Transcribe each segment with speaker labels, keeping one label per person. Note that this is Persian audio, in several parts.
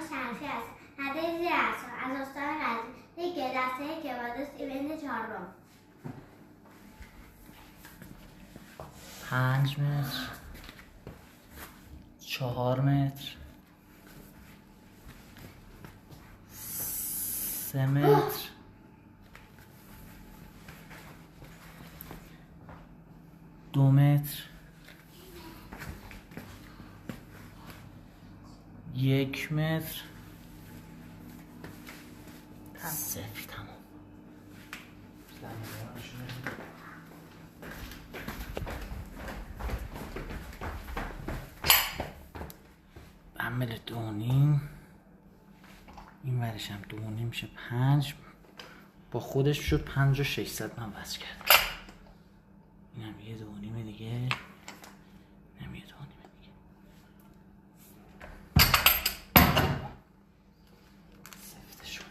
Speaker 1: شمسی است. نده زیر است. از استان غزنی که دسته کبادوس ایونت چهارم.
Speaker 2: 5 متر 4 متر 3 متر 2 متر 1 متر صفر. تمام. عمل 2.5 این ورش هم 2.5 میشه 5 با خودش شد 5,600 من وصل کردم. این هم یه 2.5 دیگه، این هم یه 2.5 دیگه. سفتشون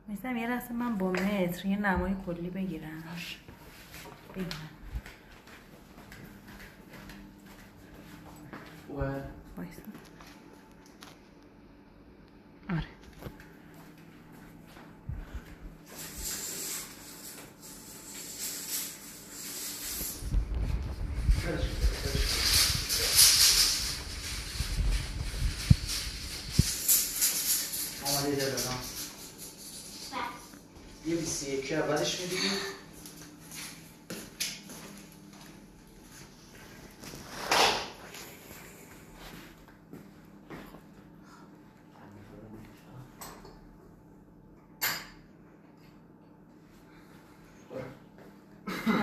Speaker 3: میستم یه لحظه من با متر یه نمای کلی بگیرم. وایسا. آره.
Speaker 2: آماده دادم. یه 21 اولش میدیم.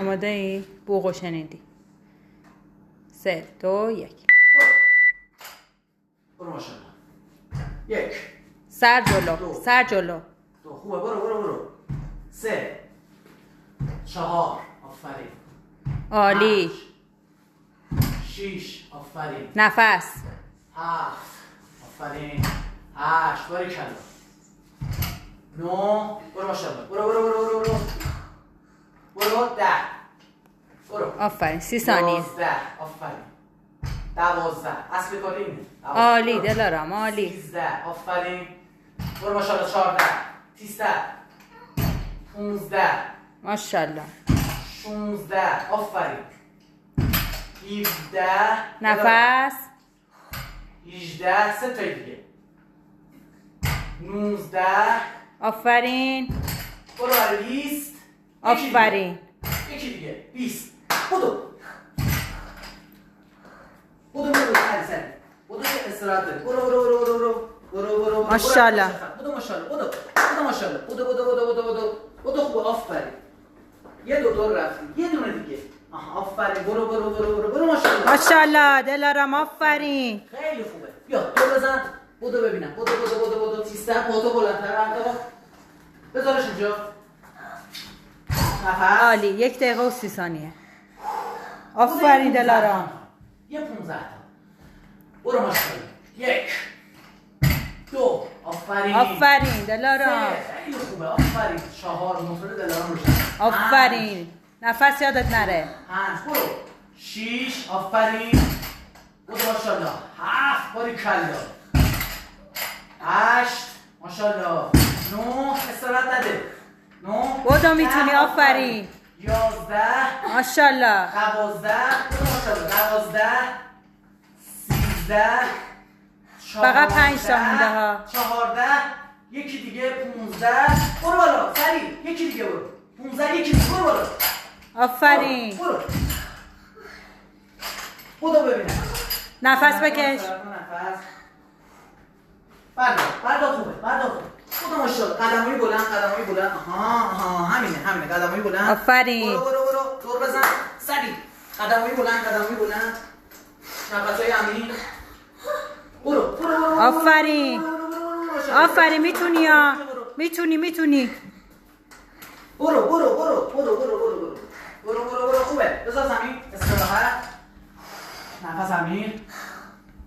Speaker 3: آماده ای؟ بوقو شنیدی. 3 2 1
Speaker 2: برو ماشاءالله. 1
Speaker 3: سر جلو. سر جلو.
Speaker 2: 2 خوبه. برو 3 4 آفرین.
Speaker 3: عالی.
Speaker 2: 6 آفرین.
Speaker 3: نفس.
Speaker 2: 7 آفرین. 8 باریکلا. 9 برو ماشاءالله. برو 10 برو.
Speaker 3: آفرین. 30 ثانیه.
Speaker 2: 11 آفرین. 12 اصل کاری اینه.
Speaker 3: عالی دلارم عالی.
Speaker 2: 13 آفرین. برو ماشاءالله. 14 13 15
Speaker 3: ماشاءالله.
Speaker 2: 16 آفرین. 17
Speaker 3: نفس.
Speaker 2: 18 سه تا دیگه. 19
Speaker 3: آفرین.
Speaker 2: برو برای 20
Speaker 3: آفرین.
Speaker 2: یکی دیگه 20 بدو سری بدو استراحت بده. برو
Speaker 3: ماشاءالله.
Speaker 2: بدو ماشاءالله. بدو خوب آفرین. یه دور رفتی. یه دونه دیگه. آفرین. برو ماشاءالله.
Speaker 3: ماشاءالله دلارم آفرین.
Speaker 2: خیلی خوبه. بیا دور بزن. بدو ببینم. بدو 300 پاتو بلندتر انقدر. بذارش اینجا.
Speaker 3: عالی. 1 دقیقه و 30 ثانیه. آفرین دلارم.
Speaker 2: یه 15 تا. برو ماشاءالله. 1 2
Speaker 3: آفرین دلارم.
Speaker 2: خیلی خوبه. آفرین. 4 موتور دلارم روشن.
Speaker 3: آفرین. نفس یادت نره.
Speaker 2: 5 برو. 6 آفرین. برو ماشاءالله. 7 باریکلا. 8 ماشاءالله. 9 استراحت نده. 9
Speaker 3: بدو میتونی. آفرین.
Speaker 2: 11
Speaker 3: ماشاءالله.
Speaker 2: 12 برو ماشاءالله. 12 13
Speaker 3: فقط 5 تا مونده ها.
Speaker 2: 14 یکی دیگه 15 برو بالا سریع. یکی دیگه برو 15 یکی دیگه برو بالا.
Speaker 3: آفرین.
Speaker 2: برو خدا ببینم.
Speaker 3: نفس بکش.
Speaker 2: نفس بردار خوبه. خدا ماشاءالله. قدمای بلند. آها همینه قدمای بلند.
Speaker 3: آفرین.
Speaker 2: برو دور بزن سریع. قدمای بلند. نفسای عمیق. برو
Speaker 3: آفرین. آفرین. میتونی ها. میتونی.
Speaker 2: برو خوبه. بذار زمین. استراحت. نفس عمیق.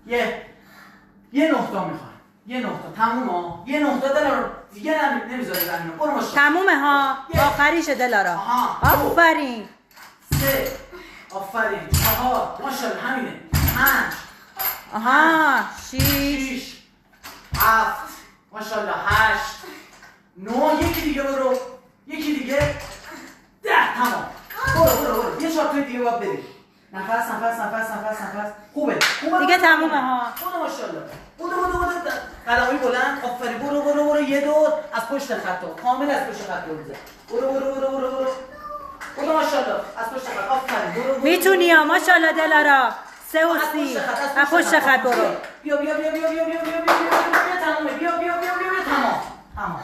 Speaker 2: یه نقطه میخوام. یه نقطه تموم ها. یه نقطه دلار دیگه نمیذاره زمین. برو ماشاءالله.
Speaker 3: تمومه ها. آخریشه دلارا. آفرین.
Speaker 2: 3 آفرین 4 ماشاءالله همینه 5
Speaker 3: آها 6
Speaker 2: 6 7 ماشاءالله 8 9 یکی دیگه برو یکی دیگه 10 تمام برو یه شاتوی دیگه باید بریم نفس خوبه
Speaker 3: دیگه تمومه ها
Speaker 2: برو ماشاءالله برو قدمای بلند آفرین برو یه دور از پشت خط کامل از پشت خط بزن برو ماشاءالله از پشت خط آفرین برو
Speaker 3: میتونی ها ماشاءالله دلارا 3 و 30 از پشت خط برو
Speaker 2: بیا تمامه بیا تمام